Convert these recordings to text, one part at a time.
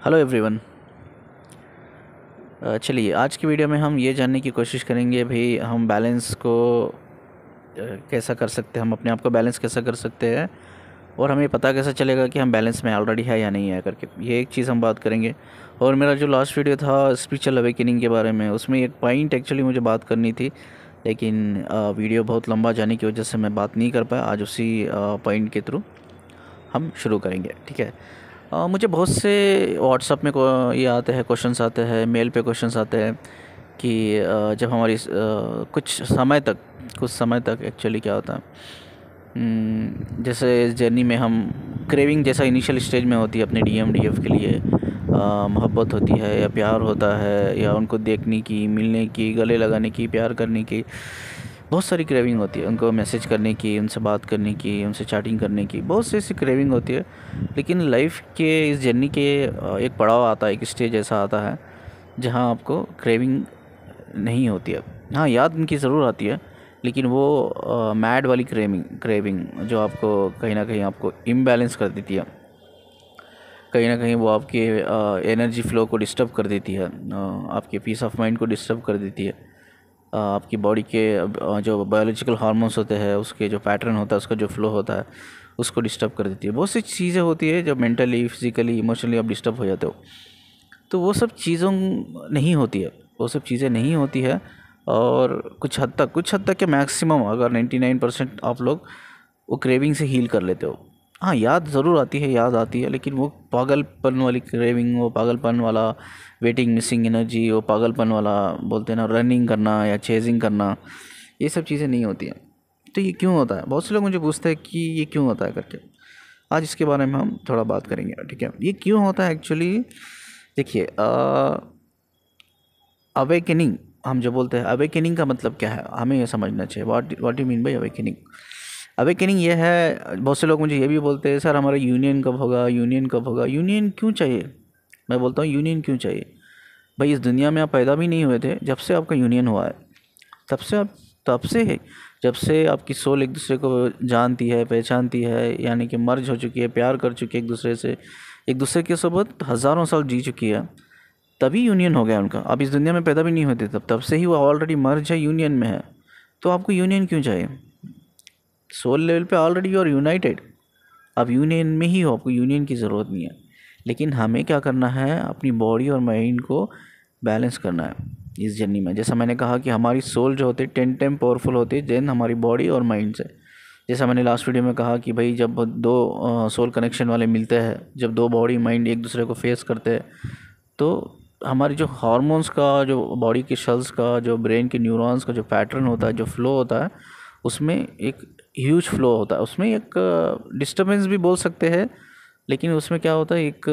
Hello everyone. चलिए आज की वीडियो में हम ये जानने की कोशिश करेंगे भाई हम बैलेंस को कैसा कर सकते हैं, हम अपने आप को बैलेंस कैसा कर सकते हैं और हमें पता कैसा चलेगा कि हम बैलेंस में ऑलरेडी है या नहीं है करके। ये एक चीज़ हम बात करेंगे। और मेरा जो लास्ट वीडियो था स्पिरिचुअल अवेकनिंग के बारे में, उसमें एक पॉइंट एक्चुअली मुझे बात करनी थी, लेकिन वीडियो बहुत लंबा जाने की वजह से मैं बात नहीं कर पाया। आज उसी पॉइंट के थ्रू हम शुरू करेंगे, ठीक है। मुझे बहुत से व्हाट्सअप में ये आते हैं, क्वेश्चंस आते हैं, मेल पे क्वेश्चंस आते हैं कि जब हमारी कुछ समय तक एक्चुअली क्या होता है, जैसे इस जर्नी में हम क्रेविंग जैसा इनिशियल स्टेज में होती है अपने DMDF के लिए, मोहब्बत होती है या प्यार होता है या उनको देखने की, मिलने की, गले लगाने की, प्यार करने की, बहुत सारी क्रेविंग होती है। उनको मैसेज करने की, उनसे बात करने की, उनसे चैटिंग करने की, बहुत सी ऐसी क्रेविंग होती है। लेकिन लाइफ के इस जर्नी के एक पड़ाव आता है, एक स्टेज ऐसा आता है जहां आपको क्रेविंग नहीं होती है। हाँ, याद उनकी ज़रूर आती है, लेकिन वो मैड वाली क्रेविंग जो आपको कहीं ना कहीं आपको इम्बैलेंस कर देती है, कहीं ना कहीं वो आपके एनर्जी फ्लो को डिस्टर्ब कर देती है, आपके पीस ऑफ माइंड को डिस्टर्ब कर देती है, आपकी बॉडी के जो बायोलॉजिकल हार्मोन्स होते हैं उसके जो पैटर्न होता है, उसका जो फ्लो होता है, उसको डिस्टर्ब कर देती है। बहुत सी चीज़ें होती है जब मेंटली, फिजिकली, इमोशनली आप डिस्टर्ब हो जाते हो, तो वो सब चीज़ों नहीं होती है, वो सब चीज़ें नहीं होती है। और कुछ हद तक के मैक्सिमम अगर 99% आप लोग वो क्रेविंग से हील कर लेते हो। हाँ, याद ज़रूर आती है, याद आती है, लेकिन वो पागलपन वाली क्रेविंग, वो पागलपन वाला वेटिंग, मिसिंग एनर्जी, वो पागलपन वाला बोलते हैं ना, रनिंग करना या चेजिंग करना, ये सब चीज़ें नहीं होती हैं। तो ये क्यों होता है? बहुत से लोग मुझे पूछते हैं कि ये क्यों होता है करके। आज इसके बारे में हम थोड़ा बात करेंगे, ठीक है। ये क्यों होता है एक्चुअली, देखिए, अवेकनिंग हम जो बोलते हैं, अवेकनिंग का मतलब क्या है, हमें ये समझना चाहिए। What you mean by awakening. Awakening ये है, बहुत से लोग मुझे ये भी बोलते हैं सर हमारा यूनियन कब होगा, यूनियन कब होगा। यूनियन क्यों चाहिए? मैं बोलता हूँ यूनियन क्यों चाहिए भाई? इस दुनिया में आप पैदा भी नहीं हुए थे जब से आपका यूनियन हुआ है, तब से है, जब से आपकी सोल एक दूसरे को जानती है, पहचानती है, यानी कि मर्ज हो चुकी है, प्यार कर चुकी है एक दूसरे से, एक दूसरे के साथ हज़ारों साल जी चुकी है, तभी यूनियन हो गया उनका। आप इस दुनिया में पैदा भी नहीं होते तब से ही वो ऑलरेडी मर्ज है, यूनियन में है। तो आपको यूनियन क्यों चाहिए? सोल लेवल पे ऑलरेडी यू आर यूनाइटेड, आप यूनियन में ही हो, आपको यूनियन की ज़रूरत नहीं है। लेकिन हमें क्या करना है, अपनी बॉडी और माइंड को बैलेंस करना है इस जर्नी में। जैसा मैंने कहा कि हमारी सोल जो होती है 10 टाइम पावरफुल होती है देन हमारी बॉडी और माइंड से। जैसा मैंने लास्ट वीडियो में कहा कि भाई जब दो सोल कनेक्शन वाले मिलते हैं, जब दो बॉडी माइंड एक दूसरे को फेस करते हैं, तो हमारी जो हार्मोन्स का, जो बॉडी के सेल्स का, जो ब्रेन के न्यूरॉन्स का जो पैटर्न होता है, जो फ्लो होता है, उसमें एक ह्यूज फ्लो होता है। उसमें एक डिस्टर्बेंस भी बोल सकते हैं, लेकिन उसमें क्या होता है, एक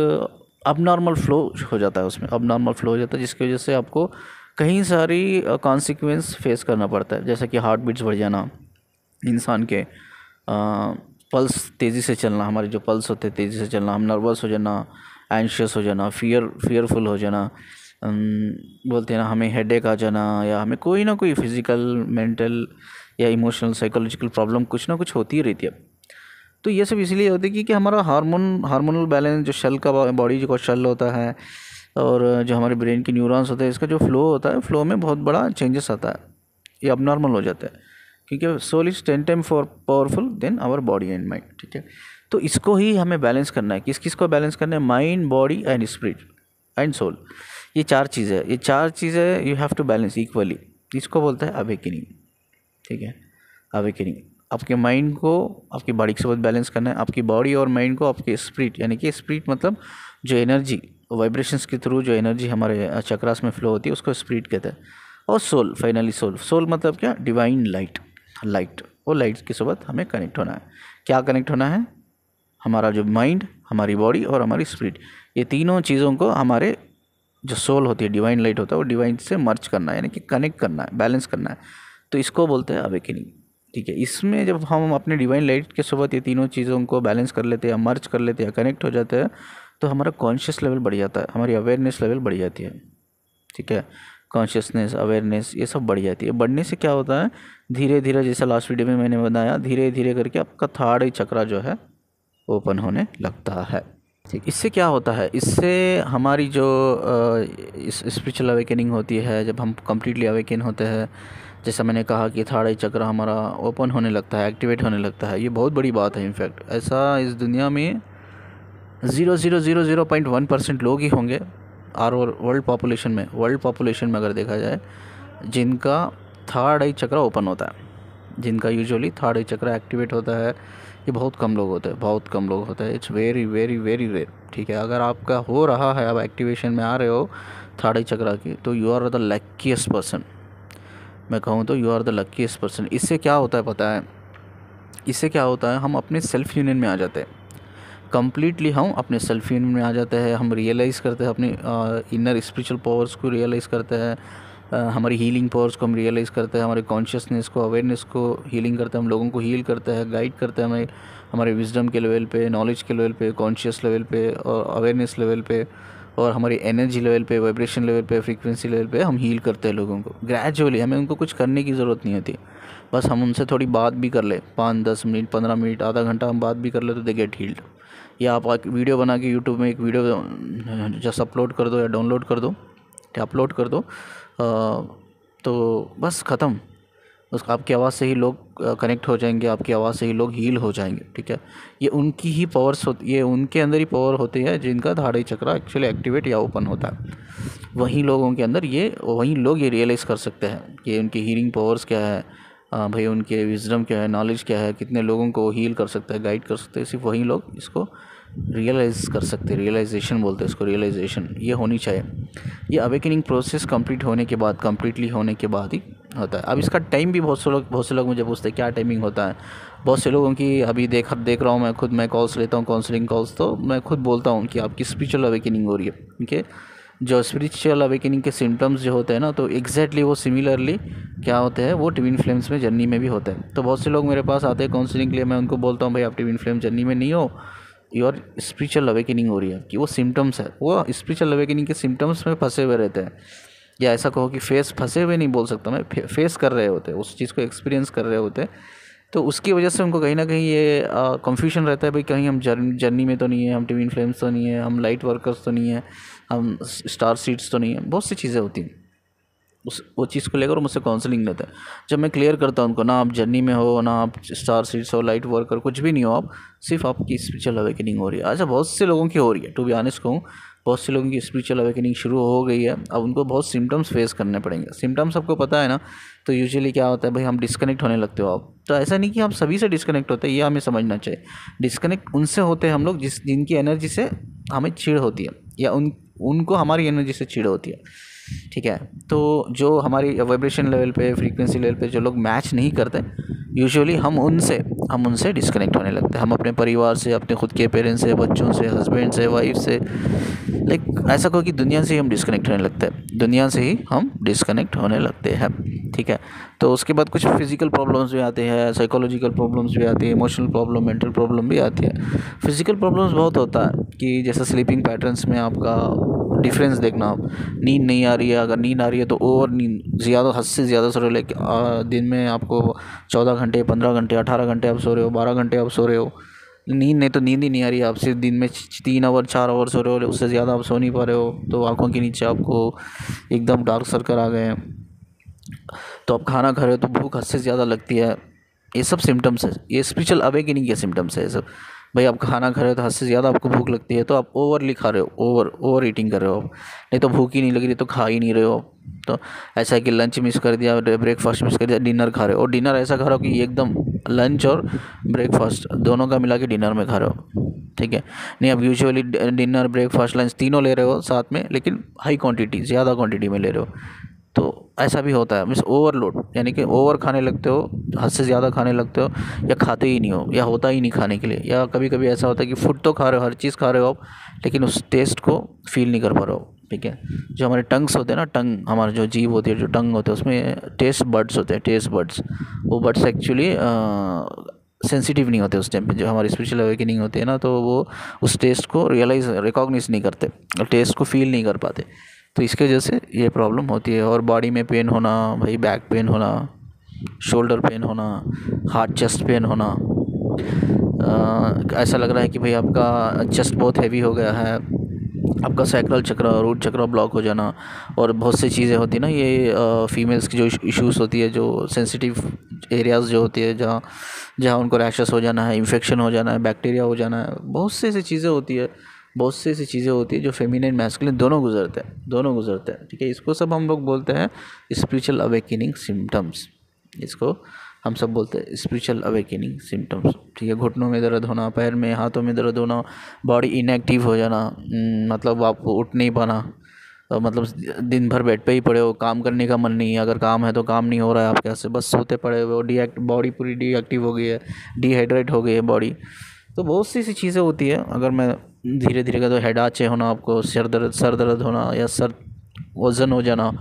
अबनॉर्मल फ्लो हो जाता है, उसमें अबनॉर्मल फ्लो हो जाता है, जिसकी वजह से आपको कई सारी कॉन्सिक्वेंस फेस करना पड़ता है। जैसा कि हार्ट बीट्स बढ़ जाना, इंसान के पल्स तेज़ी से चलना, हमारे जो पल्स होते हैं तेज़ी से चलना, हम नर्वस हो जाना, एंशियस हो जाना, फियरफुल हो जाना, बोलते हैं ना, हमें हेडेक आ जाना, या हमें कोई ना कोई फिज़िकल, मेंटल या इमोशनल, साइकोलॉजिकल प्रॉब्लम कुछ ना कुछ होती ही रहती है। तो ये सब इसलिए होती है कि हमारा हार्मोनल बैलेंस, जो शेल का, बॉडी जो शेल होता है, और जो हमारे ब्रेन के न्यूरॉन्स होते हैं, इसका जो फ्लो होता है, फ्लो में बहुत बड़ा चेंजेस आता है, ये अबनॉर्मल हो जाता है, क्योंकि soul is 10 time for powerful than our body and mind, ठीक है। तो इसको ही हमें बैलेंस करना है। किस किस को बैलेंस करना है? Mind, body and spirit and soul. ये चार चीज़ें you have to balance equally. इसको बोलता है अवेकनिंग, ठीक है। अवेकनिंग आपके माइंड को आपकी बॉडी के साथ बैलेंस करना है, आपकी बॉडी और माइंड को आपके स्पिरिट, यानी कि स्पिरिट मतलब जो एनर्जी, वाइब्रेशंस के थ्रू जो एनर्जी हमारे चक्रास में फ्लो होती है, उसको स्पिरिट कहते हैं। और सोल, फाइनली सोल मतलब क्या? Divine light. वो लाइट के साथ हमें कनेक्ट होना है। क्या कनेक्ट होना है? हमारा जो माइंड, हमारी बॉडी और हमारी स्पिरिट, ये तीनों चीज़ों को हमारे जो सोल होती है, डिवाइन लाइट होता है, वो डिवाइन से मर्ज करना है, यानी कि कनेक्ट करना है, बैलेंस करना है। तो इसको बोलते हैं अवेकनिंग, ठीक है। इसमें जब हम अपने डिवाइन लाइट के साथ ये तीनों चीज़ों को बैलेंस कर लेते हैं, मर्ज कर लेते हैं, कनेक्ट हो जाते हैं, तो हमारा कॉन्शियस लेवल बढ़ जाता है, हमारी अवेयरनेस लेवल बढ़ जाती है, ठीक है। कॉन्शियसनेस, अवेयरनेस, ये सब बढ़ जाती है। बढ़ने से क्या होता है, धीरे धीरे, जैसा लास्ट वीडियो में मैंने बताया, धीरे धीरे करके आपका थर्ड चक्रा जो है ओपन होने लगता है। ठीक, इससे क्या होता है, इससे हमारी जो इस स्पिरिचुअल अवेकनिंग होती है, जब हम कम्प्लीटली अवेकन होते हैं, जैसा मैंने कहा कि थर्ड आई चक्र हमारा ओपन होने लगता है, एक्टिवेट होने लगता है। ये बहुत बड़ी बात है। इनफैक्ट ऐसा इस दुनिया में 0.001% लोग ही होंगे और वर्ल्ड पॉपुलेशन में अगर देखा जाए, जिनका थर्ड आई चक्र ओपन होता है, जिनका यूजुअली थर्ड आई चक्र एक्टिवेट होता है। ये बहुत कम लोग होते हैं, बहुत कम लोग होते हैं। It's very very very rare. ठीक है, अगर आपका हो रहा है, आप एक्टिवेशन में आ रहे हो थर्ड आई चक्र की, तो you are the luckiest person. मैं कहूँ तो you are the luckiest person. इससे क्या होता है पता है, इससे क्या होता है, हम अपने सेल्फ यूनियन में आ जाते हैं। कम्प्लीटली हम अपने सेल्फ यूनियन में आ जाते हैं। हम रियलाइज़ करते हैं अपनी इनर स्पिरिचुअल पावर्स को रियलाइज़ करते हैं, हमारी हीलिंग पावर्स को हम रियलाइज़ करते हैं, हमारे कॉन्शियसनेस को, अवेयरनेस को हीलिंग करते हैं, हम लोगों को हील करते हैं, गाइड करते हैं हमें हमारे विजडम के लेवल पे, नॉलेज के लेवल पे, कॉन्शियस लेवल पे और अवेयरनेस लेवल पे, और हमारी एनर्जी लेवल पे, वाइब्रेशन लेवल पे, फ्रीक्वेंसी लेवल पे हम हील करते हैं लोगों को ग्रेजुअली। हमें उनको कुछ करने की ज़रूरत नहीं होती, बस हम उनसे थोड़ी बात भी कर ले, 5-10 मिनट, 15 मिनट, आधा घंटा हम बात भी कर ले, तो दे गेट हील्ड। या आप वीडियो बना के यूट्यूब में एक वीडियो जस्ट अपलोड कर दो या डाउनलोड कर दो या अपलोड कर दो, तो बस ख़त्म। उस आपकी आवाज़ से ही लोग कनेक्ट हो जाएंगे, आपकी आवाज़ से ही लोग हील हो जाएंगे। ठीक है, ये उनकी ही पावर्स होती, ये उनके अंदर ही पावर होती है जिनका थर्ड आई चक्र एक्चुअली एक्टिवेट या ओपन होता है। वहीं लोगों के अंदर वहीं लोग ये रियलाइज़ कर सकते हैं कि उनकी हीलिंग पावर्स क्या है, भाई उनके विजडम क्या है, नॉलेज क्या है, कितने लोगों को हील कर सकता है, गाइड कर सकते हैं। सिर्फ वही लोग इसको रियलाइज़ कर सकते हैं। रियलाइजेशन बोलते हैं इसको, रियलाइजेशन ये होनी चाहिए। ये अवेकनिंग प्रोसेस कंप्लीट होने के बाद, कम्प्लीटली होने के बाद ही होता है। अब इसका टाइम भी बहुत से लोग मुझे पूछते हैं क्या टाइमिंग होता है। बहुत से लोगों की अभी देख रहा हूँ मैं खुद, मैं कॉल्स लेता हूँ, काउंसलिंग कॉल्स, तो मैं खुद बोलता हूँ कि आपकी स्पिरिचुअल अवेकनिंग हो रही है। ठीक है, जो स्पिरिचुअल अवेकनिंग के सिम्टम्स जो होते हैं ना, तो एग्जैक्टली वो सिमिलरली क्या होते हैं, वो ट्विन फ्लेम्स में जर्नी में भी होते हैं। तो बहुत से लोग मेरे पास आते हैं काउंसलिंग के लिए, मैं उनको बोलता हूँ भाई आप ट्विन फ्लेम जर्नी में नहीं हो, योर स्पिरिचुअल अवेकनिंग हो रही है। कि वो सिम्टम्स है, वो स्पिरिचुअल अवेकनिंग के सिम्टम्स में फंसे हुए रहते हैं, या ऐसा कहो कि फंसे हुए नहीं बोल सकता मैं, फेस कर रहे होते हैं, उस चीज़ को एक्सपीरियंस कर रहे होते हैं। तो उसकी वजह से उनको कहीं ना कहीं ये कंफ्यूजन रहता है, भाई कहीं हम जर्नी में तो नहीं है, हम ट्विन फ्लेम्स तो नहीं है, हम लाइट वर्कर्स तो नहीं है, हम स्टार सीड्स तो नहीं है। बहुत सी चीज़ें होती हैं, वो चीज़ को लेकर मुझसे काउंसलिंग लेते हैं। जब मैं क्लियर करता हूँ उनको, ना आप जर्नी में हो, ना आप स्टार सीड्स हो, लाइट वर्कर कुछ भी नहीं हो, आप सिर्फ आपकी स्पिरिचुअल अवेकनिंग हो रही है। अच्छा, बहुत से लोगों की हो रही है, टू बी ऑनेस्ट कहूँ, बहुत से लोगों की स्पिरिचुअल अवेकनिंग शुरू हो गई है। अब उनको बहुत सिम्टम्स फेस करने पड़ेंगे। सिम्टम्स आपको पता है ना, तो यूजुअली क्या होता है भाई, हम डिस्कनेक्ट होने लगते हो आप। तो ऐसा नहीं कि हम सभी से डिस्कनेक्ट होते हैं, ये हमें समझना चाहिए। डिस्कनेक्ट उनसे होते हैं हम लोग जिनकी एनर्जी से हमें चिढ़ होती है, या उनको हमारी एनर्जी से चिढ़ होती है। ठीक है, तो जो हमारी वाइब्रेशन लेवल पे, फ्रीक्वेंसी लेवल पे जो लोग मैच नहीं करते, यूजुअली हम उनसे डिस्कनेक्ट होने लगते हैं। हम अपने परिवार से, अपने खुद के पेरेंट्स से, बच्चों से, हस्बैंड से, वाइफ से, लाइक ऐसा कहो कि दुनिया से ही हम डिस्कनेक्ट होने लगते हैं, दुनिया से ही हम डिस्कनेक्ट होने लगते हैं। ठीक है, तो उसके बाद कुछ फिजिकल प्रॉब्लम्स भी आते हैं, साइकोलॉजिकल प्रॉब्लम्स भी आती है, इमोशनल प्रॉब्लम, मेंटल प्रॉब्लम भी आती है। फिजिकल प्रॉब्लम्स बहुत होता है कि जैसे स्लीपिंग पैटर्न्स में आपका डिफरेंस देखना आप, नींद नहीं आ रही है, अगर नींद आ रही है तो ओवर नींद, ज़्यादा, हद से ज़्यादा सो रहे हो। लाइक दिन में आपको 14 घंटे, 15 घंटे, 18 घंटे आप सो रहे हो, 12 घंटे आप सो रहे हो, नींद नहीं तो नींद ही नहीं आ रही है। आप सिर्फ दिन में 3 आवर, 4 आवर सो रहे हो, उससे ज़्यादा आप सो नहीं पा रहे हो, तो आंखों के नीचे आपको एकदम डार्क सर्कल आ गए हैं। तो आप खाना खा रहे हो तो भूख हद से ज़्यादा लगती है। ये सब सिम्टम्स है, ये स्पिरिचुअल अवेकनिंग के सिम्टम्स है ये सब। भाई आप खाना खा रहे हो तो हद से ज़्यादा आपको भूख लगती है, तो आप ओवरली खा रहे हो, ओवर ईटिंग कर रहे हो आप। नहीं तो भूख ही नहीं लग रही तो खा ही नहीं रहे हो। तो ऐसा है कि लंच मिस कर दिया, ब्रेकफास्ट मिस कर दिया, डिनर खा रहे हो, और डिनर ऐसा खा रहे हो कि एकदम लंच और ब्रेकफास्ट दोनों का मिला के डिनर में खा रहे हो। ठीक है, नहीं आप यूजुअली डिनर, ब्रेकफास्ट, लंच तीनों ले रहे हो साथ में, लेकिन हाई क्वांटिटी, ज़्यादा क्वांटिटी में ले रहे हो। तो ऐसा भी होता है, मीन्स ओवरलोड, यानी कि ओवर खाने लगते हो, हद से ज़्यादा खाने लगते हो, या खाते ही नहीं हो, या होता ही नहीं खाने के लिए। या कभी कभी ऐसा होता है कि फूड तो खा रहे हो, हर चीज़ खा रहे हो आप, लेकिन उस टेस्ट को फील नहीं कर पा रहे हो। ठीक है, जो हमारे टंग्स होते हैं ना, टंग, हमारा जो जीभ होती है, जो टंग होते हैं, उसमें टेस्ट बड्स होते हैं, टेस्ट बड्स। वो बड्स एक्चुअली सेंसिटिव नहीं होते उस टाइम पे। जो हमारी स्पिरिचुअल अवेकनिंग होती है ना, तो वो उस टेस्ट को रिकॉग्नाइज नहीं करते, टेस्ट को फील नहीं कर पाते। तो इसकी वजह से ये प्रॉब्लम होती है। और बॉडी में पेन होना, भाई बैक पेन होना, शोल्डर पेन होना, हार्ट चेस्ट पेन होना, ऐसा लग रहा है कि भाई आपका चेस्ट बहुत हैवी हो गया है, आपका सैक्रल चक्र, रूट चक्र ब्लॉक हो जाना, और बहुत सी चीज़ें होती है ना, ये फीमेल्स की जो इश्यूज़ होती है, जो सेंसिटिव एरियाज़ जो होती है, जहाँ जहाँ उनको रैशेस हो जाना है, इन्फेक्शन हो जाना है, बैक्टीरिया हो जाना है, बहुत सी ऐसी चीज़ें होती है, बहुत सी ऐसी चीज़ें होती है जो फेमिनिन मैस्कुलिन दोनों गुजरते हैं, दोनों गुजरते हैं, ठीक है। इसको सब हम लोग बोलते हैं स्पिरिचुअल अवेकनिंग सिम्टम्स, इसको हम सब बोलते हैं स्पिरिचुअल अवेकनिंग सिम्टम्स, ठीक है। घुटनों में दर्द होना, पैर में हाथों में दर्द होना, बॉडी इनएक्टिव हो जाना, मतलब आपको उठ नहीं पाना, मतलब दिन भर बेड पे ही पड़े हो, काम करने का मन नहीं है, अगर काम है तो काम नहीं हो रहा है आपके से, बस सोते पड़े हुए हो, बॉडी पूरी डीएक्टिव हो गई है, डिहाइड्रेट हो गई है बॉडी। तो बहुत सी ऐसी चीज़ें होती है। अगर मैं धीरे धीरे का, तो हेड आचे होना, आपको सर दर्द होना, या सर वज़न हो जाना,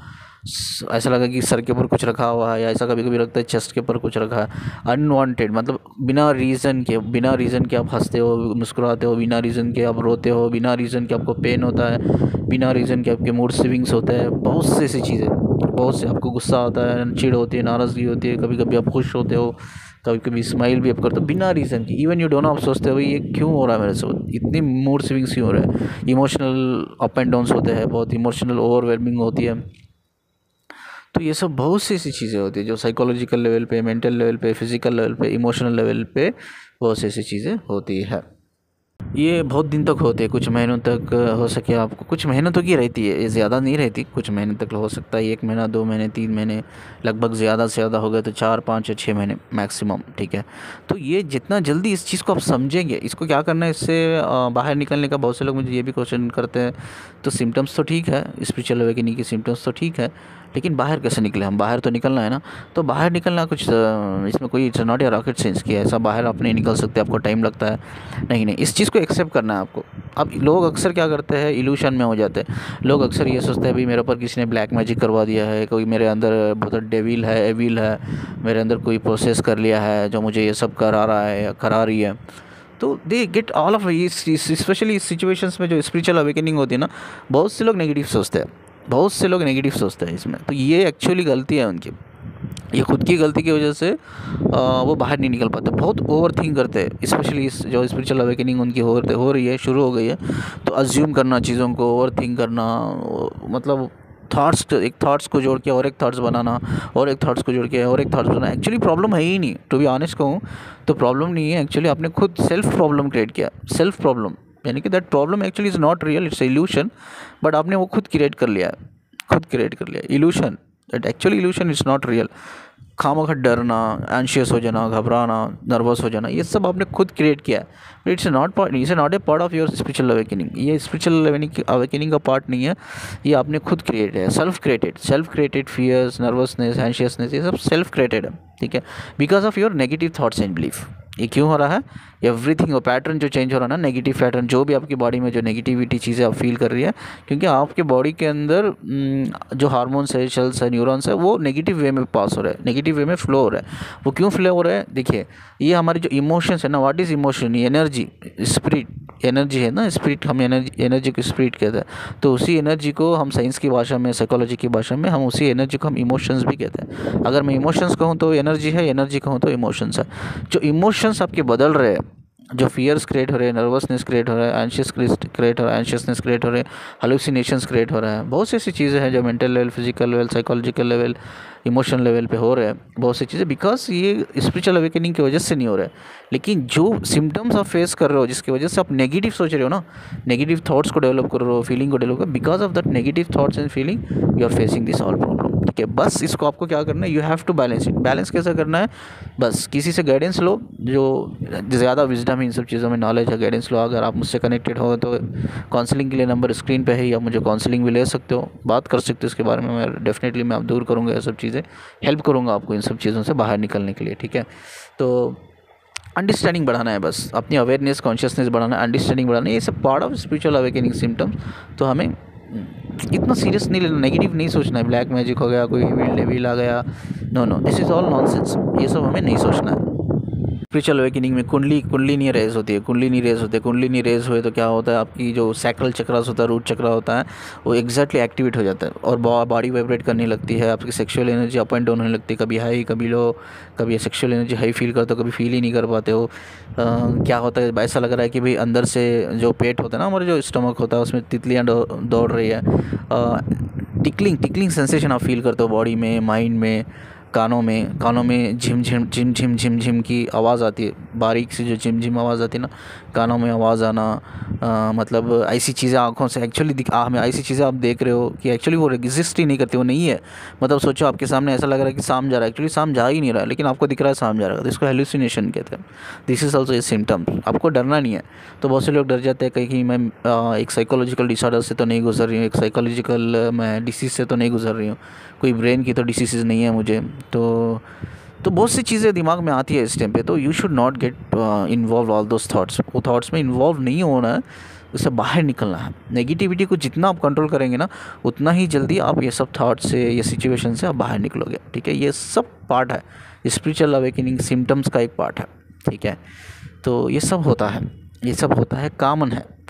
ऐसा लगा कि सर के ऊपर कुछ रखा हुआ है, या ऐसा कभी कभी लगता है चेस्ट के ऊपर कुछ रखा है, अनवांटेड, मतलब बिना रीज़न के आप हंसते हो, मुस्कुराते हो, बिना रीज़न के आप रोते हो, बिना रीज़न के आपको पेन होता है, बिना रीज़न के आपके मूड स्विंग्स होते हैं, बहुत सी ऐसी चीज़ें, बहुत से आपको गुस्सा आता है, चिढ़ होती है, नाराज़गी होती है, कभी कभी आप खुश होते हो, कभी कभी स्माइल भी आप करते हो बिना रीज़न की, इवन यू डोंट नो, आप सोचते हो भाई ये क्यों हो रहा है मेरे साथ, इतनी मूड स्विंग्स क्यों हो रहा है, इमोशनल अप एंड डाउन्स होते हैं, बहुत इमोशनल ओवरवेलमिंग होती है। तो ये सब बहुत सी ऐसी चीज़ें होती है जो साइकोलॉजिकल लेवल पे, मेंटल लेवल पे, फिजिकल लेवल पे, इमोशनल लेवल पे बहुत सी ऐसी चीज़ें होती है। ये बहुत दिन तक होते हैं, कुछ महीनों तक हो सके आपको, कुछ महीनों तक ही रहती है, ये ज़्यादा नहीं रहती, कुछ महीने तक हो सकता है, 1 महीना, 2 महीने, 3 महीने, लगभग ज़्यादा से ज़्यादा हो गए तो 4, 5 या 6 महीने मैक्सिमम, ठीक है। तो ये जितना जल्दी इस चीज़ को आप समझेंगे, इसको क्या करना है, इससे बाहर निकलने का, बहुत से लोग मुझे ये भी क्वेश्चन करते हैं, तो सिम्टम्स तो ठीक है, स्पिरिचुअल अवेकनिंग की सिम्टम्स तो ठीक है, लेकिन बाहर कैसे निकले हम, बाहर तो निकलना है ना। तो बाहर निकलना कुछ इसमें कोई it's not A rocket science की है, ऐसा बाहर आप नहीं निकल सकते, आपको टाइम लगता है, नहीं नहीं, इस चीज़ को एक्सेप्ट करना है आपको। अब लोग अक्सर क्या करते हैं, इल्यूशन में हो जाते हैं, लोग अक्सर ये सोचते हैं भाई मेरे ऊपर किसी ने ब्लैक मैजिक करवा दिया है, कोई मेरे अंदर बहुत डेविल है, एविल है, मेरे अंदर कोई प्रोसेस कर लिया है जो मुझे ये सब करा रहा है या करा रही है। तो they get all of, specially इस सिचुएशंस में जो स्पिरिचुअल अवेकनिंग होती है ना, बहुत से लोग नेगेटिव सोचते हैं, बहुत से लोग नेगेटिव सोचते हैं इसमें। तो ये एक्चुअली गलती है उनकी, ये खुद की गलती की वजह से वो बाहर नहीं निकल पाते, बहुत ओवर थिंक करते हैं, स्पेशली इस जो स्पिरिचुअल अवेकनिंग उनकी हो रही है, शुरू हो गई है, तो अज्यूम करना चीज़ों को, ओवर थिंक करना, मतलब एक थॉट्स को जोड़ के और एक थॉट्स बनाना, और एक थॉट्स को जोड़ के और एक थॉट्स बनाना, एक्चुअली प्रॉब्लम है ही नहीं, टू बी ऑनेस्ट कहूँ तो प्रॉब्लम नहीं है, एक्चुअली आपने खुद सेल्फ प्रॉब्लम क्रिएट किया, सेल्फ प्रॉब्लम, यानी कि that problem actually is not real, it's evolution, but आपने वो खुद क्रिएट कर लिया है, खुद क्रिएट कर लिया illusion, that actually illusion is not real. खामखा डरना, एंशियस हो जाना, घबराना, नर्वस हो जाना, ये सब आपने खुद क्रिएट किया है, it's not a part of your spiritual awakening, ये स्पिरिचुअल अवेकनिंग का पार्ट नहीं है, ये आपने खुद क्रिएट है, self created fears, nervousness, anxiousness, ये सब सेल्फ क्रिएटेड है, ठीक है, because of your negative thoughts and belief. ये क्यों हो रहा है, एवरीथिंग, वो पैटर्न जो चेंज हो रहा है ना, नेगेटिव पैटर्न, जो भी आपकी बॉडी में जो नेगेटिविटी चीज़ें आप फील कर रही है, क्योंकि आपके बॉडी के अंदर जो हार्मोन्स है, सेल्स है, न्यूरॉन्स है, वो नेगेटिव वे में पास हो रहा है, नेगेटिव वे में फ्लो हो रहा है। वो क्यों फ्लो हो रहा है, देखिए, ये हमारी जो इमोशंस है ना, what is emotion, energy, spirit, energy है ना, स्पिरिट, हम एनर्जी को स्पिरिट कहते हैं, तो उसी एनर्जी को हम साइंस की भाषा में, साइकोलॉजी की भाषा में, हम उसी एनर्जी को हम इमोशंस भी कहते हैं। अगर मैं इमोशंस कहूँ तो एनर्जी है, एनर्जी कहूँ तो इमोशंस है। जो इमोशंस आपके बदल रहे हैं, जो फियर्स क्रिएट हो रहे हैं, नर्वसनेस क्रिएट हो रहा है, एंशियसनेस क्रिएट हो रहे हैं, हालुसिनेशंस क्रिएट हो रहा है, बहुत सी ऐसी चीज़ें हैं जो mental level, physical level, psychological level, emotional level पे हो रहे हैं, बहुत सी चीज़ें, बिकॉज ये स्पिरिचुअल अवेकनिंग की वजह से नहीं हो रहा है। लेकिन जो सिम्टम्स आप फेस कर रहे हो, जिसकी वजह से आप नेगेटिव सोच रहे हो ना, नेगेटिव थॉट्स को डेवलप कर रहे हो, फीलिंग को डेवलप कर, because of that negative thoughts and feeling you are facing this all problem, ठीक है। बस इसको आपको क्या करना है, you have to balance it. Balance कैसे करना है, बस किसी से गाइडेंस लो, जो ज़्यादा विजडम है इन सब चीज़ों में, नॉलेज है, गाइडेंस लो। अगर आप मुझसे कनेक्टेड हो तो काउंसलिंग के लिए नंबर स्क्रीन पे है, या मुझे काउंसलिंग भी ले सकते हो, बात कर सकते हो इसके बारे में, मैं डेफिनेटली मैं आप दूर करूँगा, ये सब चीज़ें हेल्प करूँगा आपको इन सब चीज़ों से बाहर निकलने के लिए, ठीक है। तो अंडरस्टैंडिंग बढ़ाना है, बस अपनी अवेयरनेस, कॉन्शियसनेस बढ़ाना है, अंडरस्टैंडिंग बढ़ाना है, ये सब part of spiritual awakening symptoms. तो हमें इतना सीरियस नहीं लेना, नेगेटिव नहीं सोचना है, ब्लैक मैजिक हो गया, कोई डेविल आ गया, no no, this is all nonsense, ये सब हमें नहीं सोचना है। स्पिरिचुअल अवेकनिंग में कुंडली रेज होती है, कुंडली रेज हुए तो क्या होता है, आपकी जो सैक्रल चक्रास होता है, रूट चक्रा होता है, वो एग्जैक्टली एक्टिवेट हो जाता है और बॉडी वाइब्रेट करने लगती है, आपकी sexual energy up and down होने लगती है, कभी हाई कभी लो, कभी सेक्सुअल एनर्जी हाई फील करते हो, कभी फील ही नहीं कर पाते हो। क्या होता है, ऐसा लग रहा है कि भाई अंदर से जो पेट होता है ना, हमारा जो स्टमक होता है, उसमें तितलियाँ दौड़ रही है। टिकलिंग सेंसेशन आप फील करते हो बॉडी में, माइंड में, कानों में झिम झिम झिम झिम झिम झिम की आवाज़ आती है, बारीक सी जो झिम झिम आवाज़ आती है ना, कानों में आवाज़ आना। मतलब ऐसी चीज़ें आँखों से एक्चुअली हमें ऐसी चीज़ें आप देख रहे हो कि एक्चुअली वो एग्जिस्ट ही नहीं करती, वो नहीं है। मतलब सोचो आपके सामने ऐसा लग रहा है कि शाम जा रहा है, एक्चुअली शाम जा ही नहीं रहा है, लेकिन आपको दिख रहा है शाम जा रहा है, तो इसको हेलुसिनेशन कहते हैं। This is also a symptom. आपको डरना नहीं है। तो बहुत से लोग डर जाते हैं कहीं मैं एक साइकोलॉजिकल डिसऑर्डर से तो नहीं गुजर रही हूँ, एक साइकोलॉजिकल मैं डिसीज़ से तो नहीं गुजर रही हूँ, कोई ब्रेन की तो डिसीज़ नहीं है मुझे। तो बहुत सी चीज़ें दिमाग में आती है इस टाइम पे। तो you should not get involve all those thoughts. वो थाट्स में इन्वॉल्व नहीं होना है, उससे बाहर निकलना है। नेगेटिविटी को जितना आप कंट्रोल करेंगे ना, उतना ही जल्दी आप ये सब थाट्स से, ये सिचुएशन से आप बाहर निकलोगे। ठीक है, ये सब पार्ट है, स्पिरिचुअल अवेकनिंग सिम्टम्स का एक पार्ट है। ठीक है, तो ये सब होता है,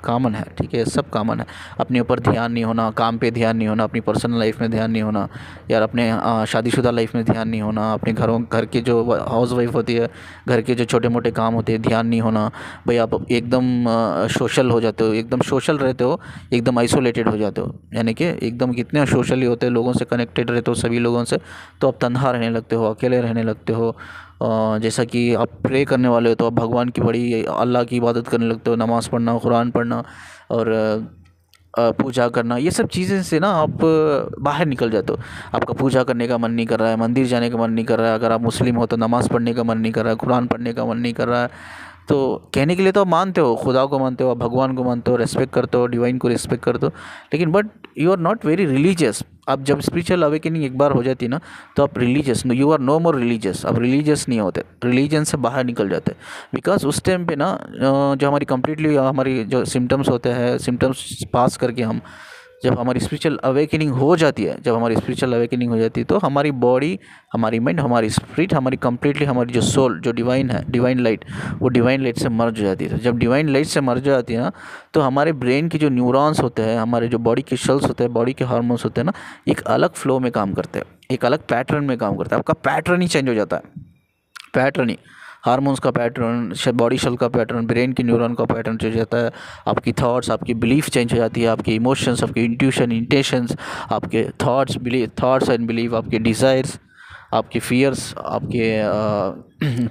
कॉमन है। ठीक है, सब कॉमन है। अपने ऊपर ध्यान नहीं होना, काम पे ध्यान नहीं होना, अपनी पर्सनल लाइफ में ध्यान नहीं होना, यार अपने शादीशुदा लाइफ में ध्यान नहीं होना, अपने घर के जो हाउस वाइफ होती है, घर के जो छोटे मोटे काम होते हैं, ध्यान नहीं होना। भाई आप एकदम सोशल हो जाते हो, एकदम सोशल रहते हो, एकदम आइसोलेटेड हो जाते हो, यानी कि एकदम कितने सोशली होते हैं, लोगों से कनेक्टेड रहते हो, सभी लोगों से, तो आप तन्हा रहने लगते हो, अकेले रहने लगते हो। जैसा कि आप प्रे करने वाले हो तो आप भगवान की बड़ी अल्लाह की इबादत करने लगते हो, नमाज़ पढ़ना, कुरान पढ़ना और पूजा करना, ये सब चीज़ें से ना आप बाहर निकल जाते हो। आपका पूजा करने का मन नहीं कर रहा है, मंदिर जाने का मन नहीं कर रहा है, अगर आप मुस्लिम हो तो नमाज़ पढ़ने का मन नहीं कर रहा है, कुरान पढ़ने का मन नहीं कर रहा है। तो कहने के लिए तो आप मानते हो, खुदा को मानते हो, आप भगवान को मानते हो, रेस्पेक्ट करते हो, डिवाइन को रेस्पेक्ट करते हो, लेकिन but you are not very religious. अब जब स्पिरिचुअल अवेकनिंग एक बार हो जाती है ना, तो आप religious, you are no more religious, आप रिलीजियस नहीं होते, रिलीजन से बाहर निकल जाते। बिकॉज उस टाइम पे ना जो हमारी कंप्लीटली हमारी जो सिम्टम्स होते हैं, सिम्टम्स पास करके हम जब हमारी स्पिरिचुअल अवेकनिंग हो जाती है, तो हमारी बॉडी, हमारी माइंड, हमारी स्पिरिट, हमारी कंप्लीटली हमारी जो सोल, जो डिवाइन है, डिवाइन लाइट, वो डिवाइन लाइट से मर्ज हो जाती है। तो जब डिवाइन लाइट से मर्ज हो जाती है ना, तो हमारे ब्रेन की जो न्यूरॉन्स होते हैं, हमारे जो बॉडी के सेल्स होते हैं, बॉडी के हार्मोन्स होते हैं ना, एक अलग फ्लो में काम करते हैं, एक अलग पैटर्न में काम करते हैं। आपका पैटर्न ही चेंज हो जाता है, पैटर्न ही, हार्मोन्स का पैटर्न, बॉडी सेल का पैटर्न, ब्रेन की न्यूरॉन का पैटर्न चेंज हो जाता है। आपकी थॉट्स, आपकी बिलीफ चेंज हो जाती है, आपके इमोशंस, आपके इंट्यूशन, इंटेंशंस, आपके थॉट्स एंड बिलीफ, आपके डिज़ायर्स, आपके फियर्स, आपके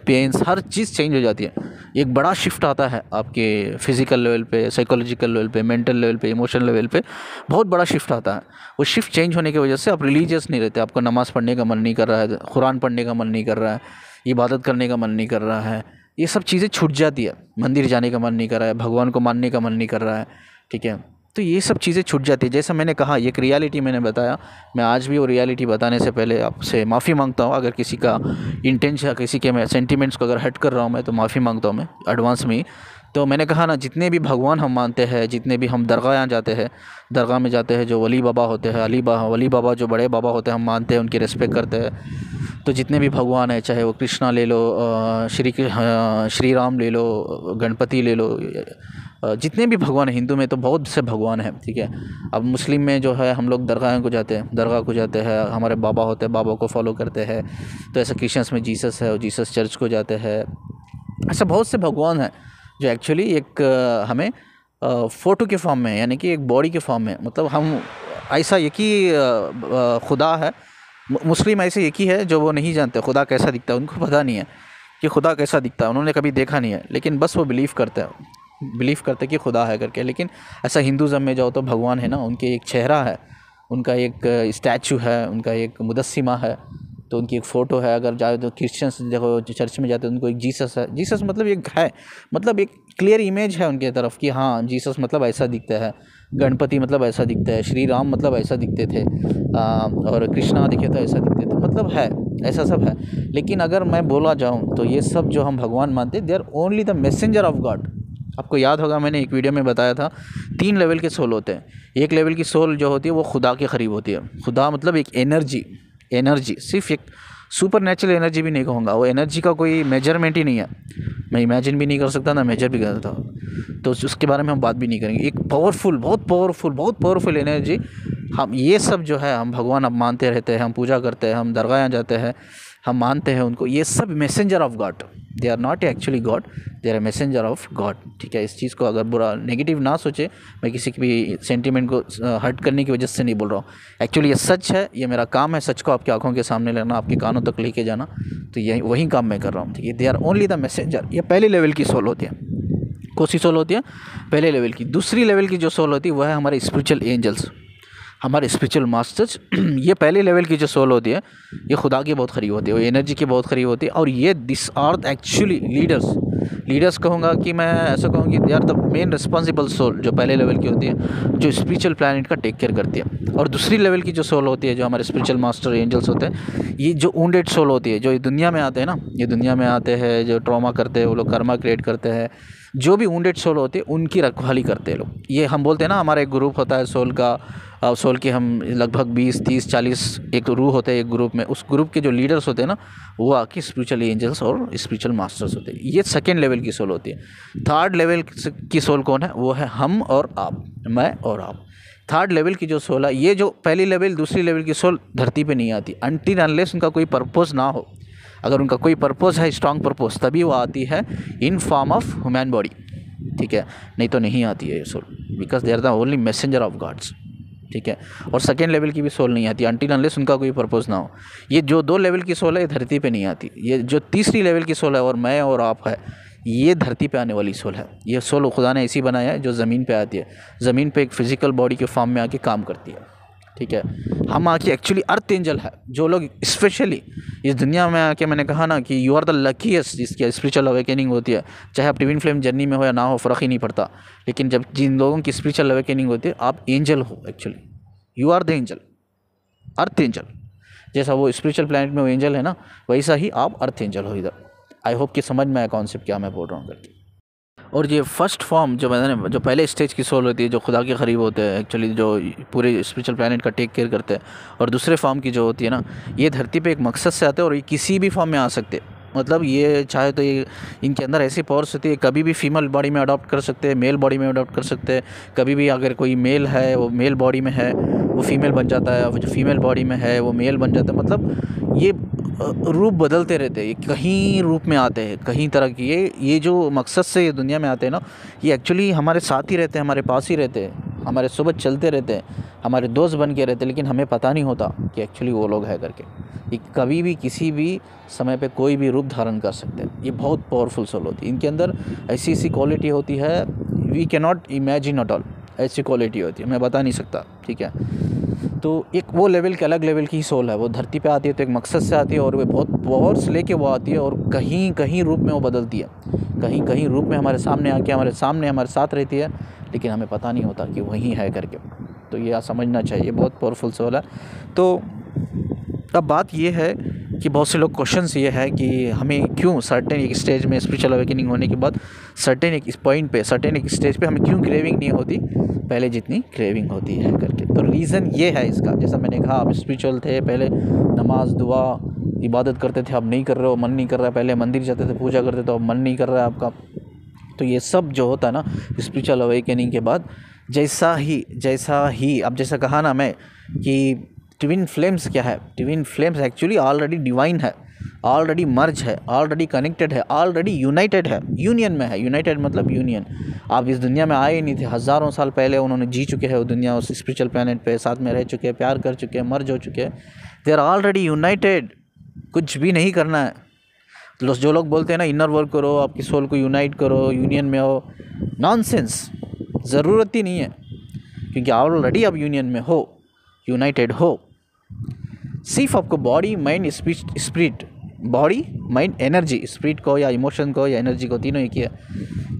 पेन्स, हर चीज़ चेंज हो जाती है। एक बड़ा शिफ्ट आता है आपके फिज़िकल लेवल पे, साइकोलॉजिकल लेवल पे, मेंटल लेवल पे, इमोशनल लेवल पे, बहुत बड़ा शिफ्ट आता है। वो शिफ्ट चेंज होने की वजह से आप रिलीजियस नहीं रहते, आपको नमाज़ पढ़ने का मन नहीं कर रहा है, कुरान पढ़ने का मन नहीं कर रहा है, इबादत करने का मन नहीं कर रहा है, ये सब चीज़ें छूट जाती है। मंदिर जाने का मन नहीं कर रहा है, भगवान को मानने का मन नहीं कर रहा है। ठीक है, तो ये सब चीज़ें छूट जाती है। जैसा मैंने कहा, एक रियलिटी मैंने बताया, मैं आज भी वो रियलिटी बताने से पहले आपसे माफ़ी मांगता हूँ। अगर किसी का इंटेंशन या किसी के मैं सेंटिमेंट्स को अगर हर्ट कर रहा हूँ मैं, तो माफ़ी मांगता हूँ मैं एडवांस में ही। तो मैंने कहा ना, जितने भी भगवान हम मानते हैं, जितने भी हम दरगाह जाते हैं, दरगाह में जाते हैं, जो वली बाबा होते हैं, वली बाबा जो बड़े बाबा होते हैं, हम मानते हैं, उनकी रिस्पेक्ट करते हैं। तो जितने भी भगवान हैं, चाहे वो कृष्णा ले लो, श्री राम ले लो, गणपति ले लो, जितने भी भगवान हैं, हिंदू में तो बहुत से भगवान हैं। ठीक है, अब मुस्लिम में जो है हम लोग दरगाह को जाते हैं, हमारे बाबा होते हैं, बाबा को फॉलो करते हैं। तो ऐसा क्रिश्चियंस में जीसस है, और जीसस चर्च को जाते हैं। ऐसा बहुत से भगवान हैं जो एक्चुअली एक हमें फ़ोटो के फॉर्म में, यानी कि एक बॉडी के फॉर्म में, मतलब हम ऐसा एक ही खुदा है। मुस्लिम ऐसे एक ही है जो वो नहीं जानते खुदा कैसा दिखता है, उनको पता नहीं है कि खुदा कैसा दिखता है, उन्होंने कभी देखा नहीं है, लेकिन बस वो बिलीव करते हैं कि खुदा है करके। लेकिन ऐसा हिंदुज़म में जाओ तो भगवान है ना, उनके एक चेहरा है, उनका एक स्टैचू है, उनका एक मुजस्सिमा है, तो उनकी एक फ़ोटो है। अगर जाए तो क्रिश्चियंस देखो, जो चर्च में जाते हैं, उनको एक जीसस है। जीसस मतलब एक है, मतलब एक क्लियर इमेज है उनके तरफ कि हाँ, जीसस मतलब ऐसा दिखता है, गणपति मतलब ऐसा दिखता है, श्री राम मतलब ऐसा दिखते थे, और कृष्णा दिखे तो ऐसा दिखते थे, मतलब है, ऐसा सब है। लेकिन अगर मैं बोला जाऊँ तो ये सब जो हम भगवान मानते हैं, they are only the messenger of God. आपको याद होगा, मैंने एक वीडियो में बताया था, 3 लेवल के सोल होते हैं। एक लेवल की सोल जो होती है वो खुदा के करीब होती है। खुदा मतलब एक एनर्जी, सिर्फ एक सुपर नेचुरल एनर्जी भी नहीं कहूँगा, वो एनर्जी का कोई मेजरमेंट ही नहीं है, मैं इमेजिन भी नहीं कर सकता ना मेजर भी कर सकता, तो उसके बारे में हम बात भी नहीं करेंगे। एक पावरफुल, बहुत पावरफुल एनर्जी, हम ये सब जो है हम भगवान अब मानते रहते हैं, हम पूजा करते हैं, हम दरगाह जाते हैं, हम मानते हैं उनको, ये सब messenger of God, they are not actually God, they are messenger of God. ठीक है, इस चीज़ को अगर बुरा नेगेटिव ना सोचे, मैं किसी की भी सेंटिमेंट को हर्ट करने की वजह से नहीं बोल रहा हूँ, एक्चुअली ये सच है, ये मेरा काम है सच को आपकी आंखों के सामने लाना, आपके कानों तक लेके जाना, तो यही वही काम मैं कर रहा हूँ। ठीक है, they are only the messenger. ये पहले लेवल की सोल होती है। कौन सी सोल होती है? पहले लेवल की। दूसरी लेवल की जो सोल होती है वह है हमारे स्पिरिचुअल एंजल्स, हमारे स्पिरिचुअल मास्टर्स। ये पहले लेवल की जो सोल होती है ये खुदा की बहुत करीब होती है, वो एनर्जी की बहुत करीब होती है, और ये दिस आर एक्चुअली लीडर्स कहूँगा कि मैं ऐसा कहूँ कि they are the main responsible soul, जो पहले लेवल की होती है, जो स्पिरिचुअल प्लैनेट का टेक केयर करती है। और दूसरी लेवल की जो सोल होती है, जो हमारे स्पिरिचुअल मास्टर एंजल्स होते हैं, ये जो वुंडेड सोल होती है, जो दुनिया में आते हैं ना, ये दुनिया में आते हैं, जो ट्रॉमा करते हैं, वो लोग कर्मा क्रिएट करते हैं, जो भी वुंडेड सोल होते हैं उनकी रखवाली करते हैं लोग। ये हम बोलते हैं ना, हमारा एक ग्रुप होता है सोल का, सोल के हम लगभग 20, 30, 40 एक रूह होते हैं एक ग्रुप में, उस ग्रुप के जो लीडर्स होते हैं ना, वो आके स्पिरिचुअल एंजल्स और स्पिरिचुअल मास्टर्स होते हैं। ये सेकेंड लेवल की सोल होती है। थर्ड लेवल की सोल कौन है? वो है हम और आप, मैं और आप। थर्ड लेवल की जो सोल है, ये जो पहली लेवल दूसरी लेवल की सोल धरती पे नहीं आती अनटिल अनलेस उनका कोई पर्पस ना हो। अगर उनका कोई पर्पस है, स्ट्रॉन्ग पर्पस, तभी वो आती है in form of human body. ठीक है, नहीं तो नहीं आती है ये soul, because they are the only messenger of gods. ठीक है, और सेकेंड लेवल की भी सोल नहीं आती अनटिल अनलेस उनका कोई पर्पस ना हो। ये जो 2 लेवल की सोल है ये धरती पे नहीं आती। ये जो तीसरी लेवल की सोल है, और मैं और आप है, ये धरती पे आने वाली सोल है। ये सोल खुदा ने ऐसी बनाया है जो ज़मीन पे आती है, ज़मीन पे एक फिजिकल बॉडी के फॉर्म में आके काम करती है। ठीक है, हम आके एक्चुअली अर्थ एंजल है। जो लोग स्पेशली इस दुनिया में आके, मैंने कहा ना कि यू आर द लकीएस्ट जिसकी स्पिरिचुअल अवेकनिंग होती है, चाहे आप ट्विन फ्लेम जर्नी में हो या ना हो, फ़र्क ही नहीं पड़ता। लेकिन जब जिन लोगों की स्पिरिचुअल अवेकनिंग होती है, आप एंजल हो actually, you are the angel, earth angel. जैसा वो स्पिरिचुअल प्लैनेट में वो एंजल है ना, वैसा ही आप अर्थ एंजल हो इधर। आई होप कि समझ में आया कॉन्सेप्ट क्या मैं बोल रहा हूँ करके। और ये फर्स्ट फॉर्म जो मैंने, जो पहले स्टेज की सोल होती है, जो खुदा के करीब होते हैं एक्चुअली, जो पूरे स्पिरिचुअल प्लैनेट का टेक केयर करते हैं, और दूसरे फॉर्म की जो होती है ना, ये धरती पे एक मकसद से आते हैं, और ये किसी भी फॉर्म में आ सकते हैं। मतलब ये चाहे तो ये, इनके अंदर ऐसी पावर्स होती है, कभी भी फीमेल बॉडी में अडॉप्ट कर सकते हैं, मेल बॉडी में अडॉप्ट कर सकते हैं। कभी भी अगर कोई मेल है, वो मेल बॉडी में है, वो फीमेल बन जाता है, वो जो फीमेल बॉडी में है वो मेल बन जाता है। मतलब ये रूप बदलते रहते हैं, ये कहीं रूप में आते हैं, कहीं तरह की। ये जो मकसद से ये दुनिया में आते हैं ना, ये एक्चुअली हमारे साथ ही रहते हैं, हमारे पास ही रहते हैं, हमारे सोबत चलते रहते हैं, हमारे दोस्त बन के रहते हैं, लेकिन हमें पता नहीं होता कि एक्चुअली वो लोग है करके। ये कभी भी किसी भी समय पे कोई भी रूप धारण कर सकते हैं। ये बहुत पावरफुल सोल होती है, इनके अंदर ऐसी ऐसी क्वालिटी होती है, we can not imagine at all. ऐसी क्वालिटी होती है, मैं बता नहीं सकता। ठीक है, तो एक वो लेवल के, अलग लेवल की सोल है, वो धरती पे आती है तो एक मकसद से आती है, और वो बहुत पावर से लेके वो आती है, और कहीं कहीं रूप में वो बदलती है, कहीं कहीं रूप में हमारे सामने आके हमारे साथ रहती है, लेकिन हमें पता नहीं होता कि वही है करके। तो ये समझना चाहिए, बहुत पावरफुल सोल है। तो अब बात ये है कि बहुत से लोग क्वेश्चंस ये है कि हमें क्यों सर्टेन एक स्टेज में स्पिरिचुअल अवेकनिंग होने के बाद सर्टेन एक पॉइंट पे, सर्टेन एक स्टेज पे हमें क्यों क्रेविंग नहीं होती पहले जितनी क्रेविंग होती है करके। तो रीज़न ये है इसका, जैसा मैंने कहा, आप स्पिरिचुअल थे, पहले नमाज दुआ इबादत करते थे, अब नहीं कर रहे हो, मन नहीं कर रहा है। पहले मंदिर जाते थे, पूजा करते थे, अब मन नहीं कर रहा है आपका। तो ये सब जो होता है ना स्पिरिचुअल अवेकनिंग के बाद, जैसा ही अब जैसा कहा ना मैं कि ट्विन फ्लेम्स क्या है, twin flames actually already divine है, ऑलरेडी मर्ज है, ऑलरेडी कनेक्टेड है, ऑलरेडी यूनाइटेड है, यूनियन में है। यूनाइटेड मतलब यूनियन। आप इस दुनिया में आए ही नहीं थे, हज़ारों साल पहले उन्होंने जी चुके हैं वो दुनिया, उस स्पिरिचुअल प्लैनेट पे साथ में रह चुके हैं, प्यार कर चुके हैं, मर्ज हो चुके हैं। दे आर ऑलरेडी यूनाइटेड, कुछ भी नहीं करना है। जो लोग बोलते हैं ना इनर वर्क करो, आपकी सोल को यूनाइट करो, यूनियन में हो, नॉनसेंस, ज़रूरत ही नहीं है, क्योंकि ऑलरेडी आप यूनियन में हो, यूनाइटेड हो। सिर्फ आपको body mind spirit, body mind energy, spirit को या इमोशन को या एनर्जी को, तीनों एक ही है,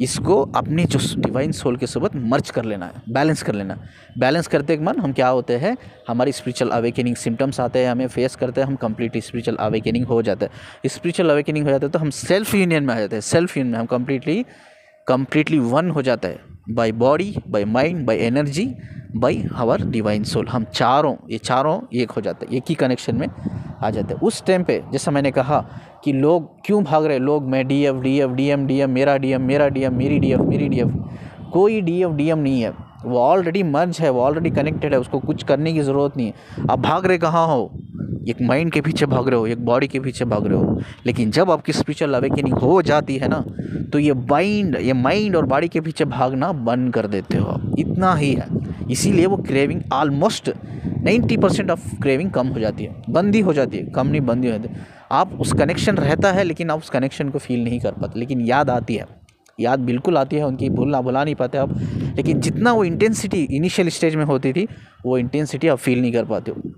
इसको अपने जो डिवाइन सोल के साथ मर्ज कर लेना है, बैलेंस कर लेना है। बैलेंस करते के मन हम क्या होते हैं, हमारी स्पिरिचुअल अवेकनिंग सिम्टम्स आते हैं, हमें फेस करते हैं, हम कंप्लीटली स्पिरिचुअल अवेकनिंग हो जाता है। स्पिरिचुअल अवेकनिंग हो जाता है तो हम सेल्फ यूनियन में आ जाते हैं, सेल्फ यूनियन में हम कंप्लीटली वन हो जाता है, by body, by mind, by energy, by our divine soul. हम चारों एक हो जाता है, एक ही कनेक्शन में आ जाते हैं। उस टाइम पे जैसा मैंने कहा कि लोग क्यों भाग रहे हैं, लोग मैं डीएफ डीएफ डीएम डीएम मेरा डीएम मेरा डीएम मेरी डीएफ मेरी डीएफ, कोई डीएफ डीएम नहीं है, वो ऑलरेडी मर्ज है, वो ऑलरेडी कनेक्टेड है, उसको कुछ करने की ज़रूरत नहीं है। आप भाग रहे कहाँ हो, एक माइंड के पीछे भाग रहे हो, एक बॉडी के पीछे भाग रहे हो। लेकिन जब आपकी स्पिरिचुअल अवेकनिंग हो जाती है ना, तो ये माइंड और बॉडी के पीछे भागना बंद कर देते हो आप, इतना ही है। इसीलिए वो क्रेविंग ऑलमोस्ट 90% ऑफ क्रेविंग कम हो जाती है, बंद ही हो जाती है, कम नहीं बंद ही हो जाती है। आप उस कनेक्शन रहता है लेकिन आप उस कनेक्शन को फील नहीं कर पाते, लेकिन याद आती है, याद बिल्कुल आती है उनकी, भुला नहीं पाते आप। लेकिन जितना वो इंटेंसिटी इनिशियल स्टेज में होती थी, वो इंटेंसिटी आप फील नहीं कर पाते हो।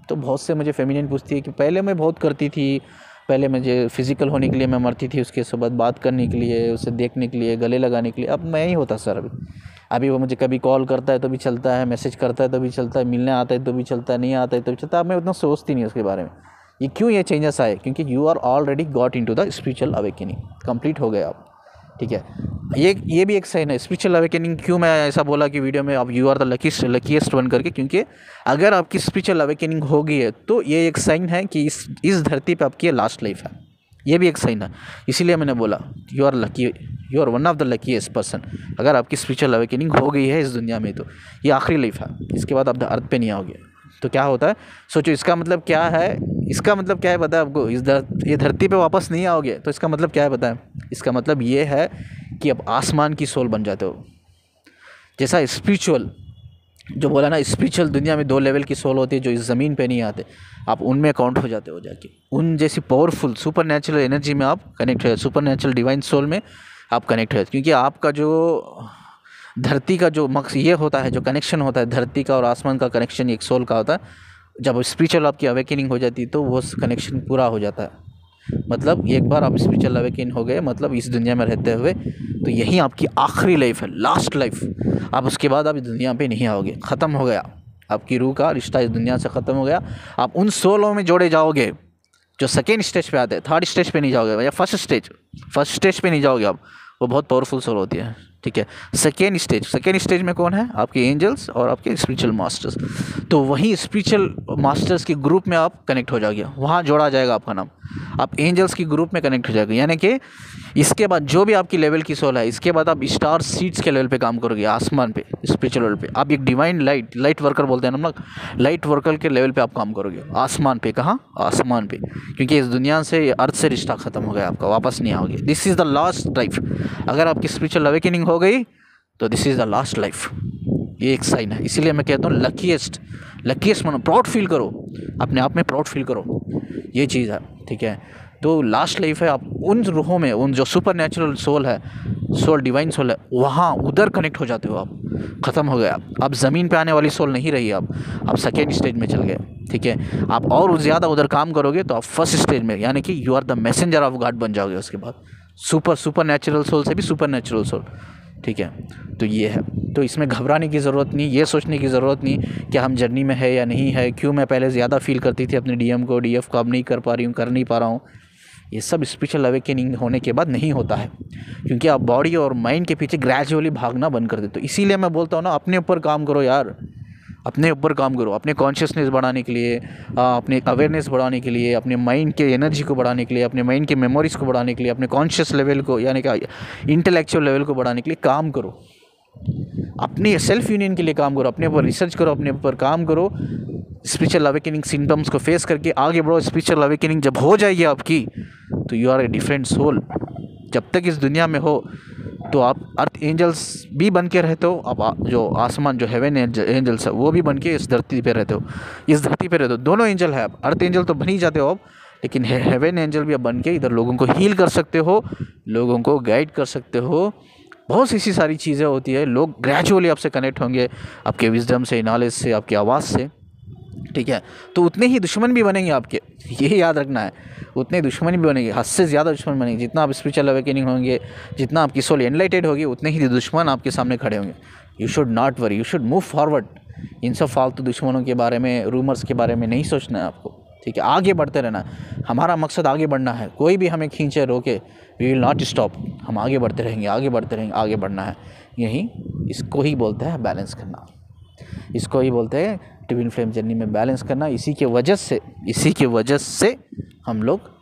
तो बहुत से मुझे फेमिनिन पूछती है कि पहले मैं बहुत करती थी, पहले मुझे फिजिकल होने के लिए मैं मरती थी, उसके बाद बात करने के लिए, उसे देखने के लिए, गले लगाने के लिए। अब मैं ही होता सर, अभी वो मुझे कभी कॉल करता है तो भी चलता है, मैसेज करता है तो भी चलता है, मिलने आता है तो भी चलता है, नहीं आता है तो भी चलता है। अब मैं उतना सोचती नहीं उसके बारे में। ये क्यों ये चेंजेस आए, क्योंकि you are already got into the spiritual awakening, complete हो गए आप, ठीक है। ये भी एक साइन है स्पिरिचुअल अवेकनिंग। क्यों मैं ऐसा बोला कि वीडियो में, आप you are the luckiest one करके, क्योंकि अगर आपकी स्पिरिचुअल अवेकनिंग हो गई है तो ये एक साइन है कि इस धरती पे आपकी लास्ट लाइफ है, ये भी एक साइन है। इसीलिए मैंने बोला you are lucky, you are one of the luckiest person. अगर आपकी स्पिरिचुअल अवेकनिंग हो गई है इस दुनिया में, तो ये आखिरी लाइफ है, इसके बाद आप अर्थ पे नहीं आओगे। तो क्या होता है, सोचो इसका मतलब क्या है, इसका मतलब क्या है पता है आपको, ये धरती पे वापस नहीं आओगे तो इसका मतलब क्या है पता है, इसका मतलब ये है कि आप आसमान की सोल बन जाते हो। जैसा स्पिरिचुअल, जो बोला ना, स्पिरिचुअल दुनिया में 2 लेवल की सोल होती है जो इस ज़मीन पे नहीं आते, आप उनमें काउंट हो जाते हो जाके, उन जैसी पावरफुल सुपर नेचुरल एनर्जी में आप कनेक्ट हो जाते, सुपर नेचुरल डिवाइन सोल में आप कनेक्ट हो जाते। क्योंकि आपका जो धरती का जो मकसद ये होता है, जो कनेक्शन होता है धरती का और आसमान का कनेक्शन एक सोल का होता है, जब स्पिरिचुअल आपकी अवेकनिंग हो जाती है तो वो कनेक्शन पूरा हो जाता है। मतलब एक बार आप स्पिरिचुअल अवेकन हो गए, मतलब इस दुनिया में रहते हुए, तो यही आपकी आखिरी लाइफ है, लास्ट लाइफ। आप उसके बाद आप इस दुनिया पे नहीं आओगे, ख़त्म हो गया, आपकी रूह का रिश्ता इस दुनिया से ख़त्म हो गया। आप उन सोलों में जोड़े जाओगे जो सेकेंड स्टेज पे आते हैं, थर्ड स्टेज पे नहीं जाओगे, या फर्स्ट स्टेज पे नहीं जाओगे आप, वो बहुत पावरफुल सोल होती है, ठीक है। सेकेंड स्टेज में कौन है, आपके एंजल्स और आपके स्पिरिचुअल मास्टर्स। तो वही स्पिरिचुअल मास्टर्स के ग्रुप में आप कनेक्ट हो जाओगे, वहाँ जोड़ा जाएगा आपका नाम, आप एंजल्स की ग्रुप में कनेक्ट हो जाएगा। यानी कि इसके बाद जो भी आपकी लेवल की सोल है, इसके बाद आप स्टार सीड्स के लेवल पे काम करोगे, आसमान पे, स्पिरिचुअल लेवल पे। आप एक डिवाइन लाइट वर्कर बोलते हैं ना हम लोग, लाइट वर्कर के लेवल पे आप काम करोगे, आसमान पे। कहाँ, आसमान पे, क्योंकि इस दुनिया से, अर्थ से रिश्ता ख़त्म हो गया आपका, वापस नहीं आओगे। This is the last life. अगर आपकी स्पिरिचुअल अवेकनिंग हो गई तो this is the last life, ये एक साइन है। इसीलिए मैं कहता हूँ लकीएस्ट मानो, प्राउड फील करो, अपने आप में प्राउड फील करो, ये चीज़ है, ठीक है। तो लास्ट लाइफ है, आप उन रूहों में, उन जो सुपर नेचुरल सोल है, सोल डिवाइन सोल है, वहाँ उधर कनेक्ट हो जाते हो आप, ख़त्म हो गया। आप ज़मीन पे आने वाली सोल नहीं रही, आप सेकेंड स्टेज में चल गए, ठीक है। आप और ज़्यादा उधर काम करोगे तो आप फर्स्ट स्टेज में, यानी कि you are the messenger of God बन जाओगे। उसके बाद सुपर नेचुरल सोल से भी सुपर नेचुरल सोल, ठीक है। तो ये है, तो इसमें घबराने की ज़रूरत नहीं, ये सोचने की ज़रूरत नहीं कि हम जर्नी में है या नहीं है, क्यों मैं पहले ज़्यादा फील करती थी अपने डीएम को, डीएफ को, अब नहीं कर पा रही हूँ, कर नहीं पा रहा हूँ। ये सब स्पिरिचुअल अवेकनिंग होने के बाद नहीं होता है, क्योंकि आप बॉडी और माइंड के पीछे ग्रेजुअली भागना बंद कर देते हो। इसीलिए मैं बोलता हूँ ना, अपने ऊपर काम करो यार, अपने ऊपर काम करो, अपने कॉन्शियसनेस बढ़ाने के लिए, अपने अवेयरनेस बढ़ाने के लिए, अपने माइंड के एनर्जी को बढ़ाने के लिए, अपने माइंड के मेमोरीज़ को बढ़ाने के लिए, अपने कॉन्शियस लेवल को, यानी कि इंटेलेक्चुअल लेवल को बढ़ाने के लिए काम करो। अपने सेल्फ यूनियन के लिए काम करो, अपने ऊपर रिसर्च करो, अपने ऊपर काम करो, स्पिरिचुअल अवेकनिंग सिम्टम्स को फेस करके आगे बढ़ो। स्पिरिचुअल अवेकनिंग जब हो जाएगी आपकी, तो you are a different soul. जब तक इस दुनिया में हो तो आप अर्थ एंजल्स भी बन के रहते हो, आप जो आसमान, जो हेवन एंजल्स है, वो भी बन के इस धरती पे रहते हो, दोनों एंजल है। आप अर्थ एंजल तो बन ही जाते हो आप, लेकिन हेवन एंजल भी आप बन के इधर लोगों को हील कर सकते हो, लोगों को गाइड कर सकते हो। बहुत सी सारी चीज़ें होती है, लोग ग्रेजुअली आपसे कनेक्ट होंगे, आपके विजडम से, नॉलेज से, आपकी आवाज़ से, ठीक है। तो उतने ही दुश्मन भी बनेंगे आपके, ये याद रखना है, उतने दुश्मन भी बनेंगे, हद से ज़्यादा दुश्मन बनेंगे। जितना आप स्पिरिचुअल अवेकनिंग होंगे, जितना आपकी सोल एनलाइटेड होगी, उतने ही दुश्मन आपके सामने खड़े होंगे। You should not worry, you should move forward. इन सब फालतू दुश्मनों के बारे में, रूमर्स के बारे में नहीं सोचना है आपको, ठीक है। आगे बढ़ते रहना, हमारा मकसद आगे बढ़ना है। कोई भी हमें खींचे, रोके, वी विल नॉट स्टॉप, हम आगे बढ़ते रहेंगे, आगे बढ़ना है। यही इसको ही बोलते हैं बैलेंस करना, इसको ही बोलते हैं ट्विन फ्लेम जर्नी में बैलेंस करना। इसी के वजह से हम लोग,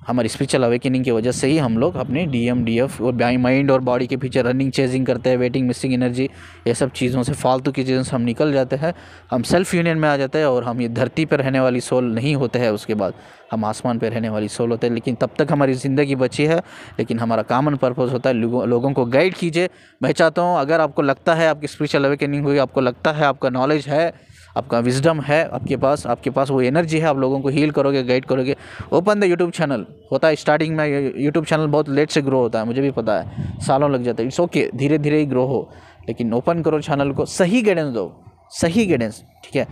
हमारी स्पिरिचुअल अवेकनिंग की वजह से ही हम लोग अपने डीएम डीएफ और माइंड और बॉडी के पीछे रनिंग चेजिंग करते हैं, वेटिंग, मिसिंग एनर्जी, ये सब चीज़ों से, फालतू की चीज़ों से हम निकल जाते हैं। हम सेल्फ यूनियन में आ जाते हैं और हम ये धरती पर रहने वाली सोल नहीं होते हैं। उसके बाद हम आसमान पर रहने वाली सोल होते हैं। लेकिन तब तक हमारी ज़िंदगी बची है। लेकिन हमारा कॉमन पर्पज़ होता है लोगों को गाइड कीजिए। मैं चाहता हूँ अगर आपको लगता है आपकी स्पिरिचुअल अवेकनिंग हुई, आपको लगता है आपका नॉलेज है, आपका विजडम है आपके पास वो एनर्जी है, आप लोगों को हील करोगे, गाइड करोगे, ओपन द यूट्यूब चैनल। होता है स्टार्टिंग में यूट्यूब चैनल बहुत लेट से ग्रो होता है, मुझे भी पता है, सालों लग जाता है। इट्स ओके, धीरे धीरे ही ग्रो हो, लेकिन ओपन करो चैनल को, सही गाइडेंस दो, सही गाइडेंस, ठीक है।